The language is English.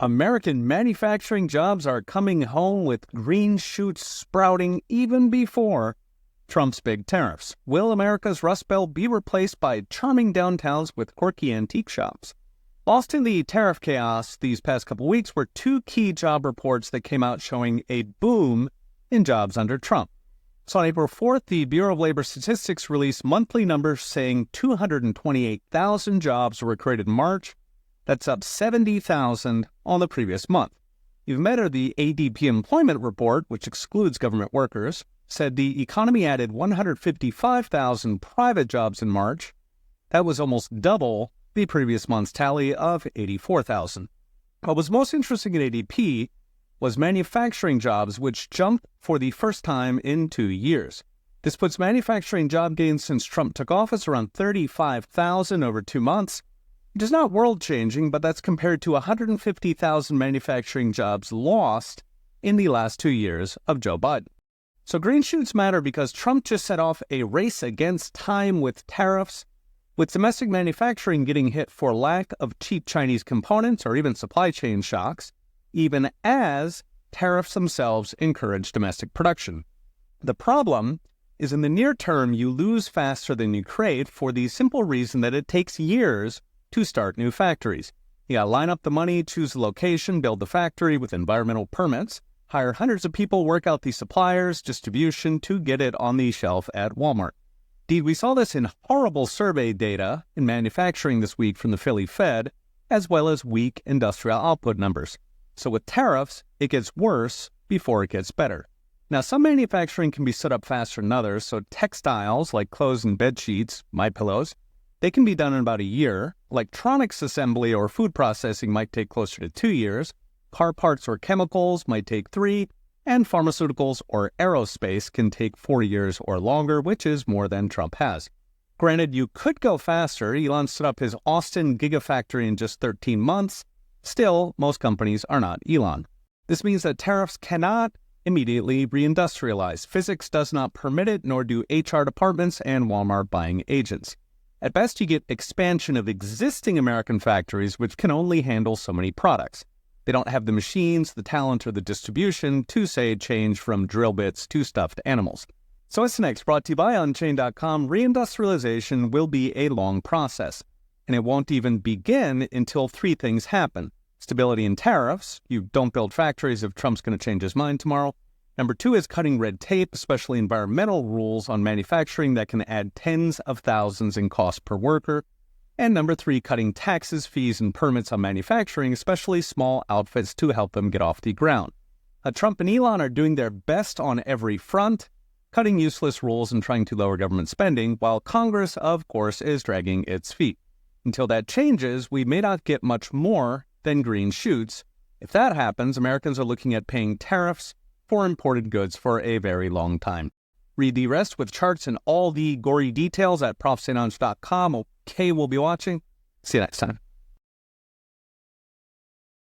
American manufacturing jobs are coming home with green shoots sprouting even before Trump's big tariffs. Will America's Rust Belt be replaced by charming downtowns with quirky antique shops? Lost in the tariff chaos these past couple weeks were two key job reports that came out showing a boom in jobs under Trump. So on April 4th, the Bureau of Labor Statistics released monthly numbers saying 228,000 jobs were created in March. That's up 70,000 on the previous month. Even better, the ADP employment report, which excludes government workers, said the economy added 155,000 private jobs in March. That was almost double the previous month's tally of 84,000. What was most interesting in ADP was manufacturing jobs, which jumped for the first time in 2 years. This puts manufacturing job gains since Trump took office around 35,000 over 2 months. It is not world-changing, but that's compared to 150,000 manufacturing jobs lost in the last 2 years of Joe Biden. So green shoots matter because Trump just set off a race against time with tariffs, with domestic manufacturing getting hit for lack of cheap Chinese components or even supply chain shocks, even as tariffs themselves encourage domestic production. The problem is in the near term, you lose faster than you create for the simple reason that it takes years to start new factories. You gotta line up the money, choose the location, build the factory with environmental permits, hire hundreds of people, work out the suppliers, distribution to get it on the shelf at Walmart. Indeed, we saw this in horrible survey data in manufacturing this week from the Philly Fed, as well as weak industrial output numbers. So with tariffs, it gets worse before it gets better. Now, some manufacturing can be set up faster than others, so textiles like clothes and bed sheets, MyPillows, they can be done in about a year. Electronics assembly or food processing might take closer to 2 years. Car parts or chemicals might take 3, and pharmaceuticals or aerospace can take 4 years or longer, which is more than Trump has. Granted, you could go faster. Elon set up his Austin Gigafactory in just 13 months. Still, most companies are not Elon. This means that tariffs cannot immediately reindustrialize. Physics does not permit it, nor do HR departments and Walmart buying agents. At best, you get expansion of existing American factories, which can only handle so many products. They don't have the machines, the talent, or the distribution to, say, change from drill bits to stuffed animals. So what's next? Brought to you by Unchained.com. Reindustrialization will be a long process, and it won't even begin until 3 things happen. Stability in tariffs. You don't build factories if Trump's going to change his mind tomorrow. Number 2 is cutting red tape, especially environmental rules on manufacturing that can add tens of thousands in cost per worker. And number 3, cutting taxes, fees, and permits on manufacturing, especially small outfits, to help them get off the ground. Trump and Elon are doing their best on every front, cutting useless rules and trying to lower government spending, while Congress, of course, is dragging its feet. Until that changes, we may not get much more than green shoots. If that happens, Americans are looking at paying tariffs for imported goods for a very long time. Read the rest with charts and all the gory details at profsanoj.com. Okay, we'll be watching. See you next time.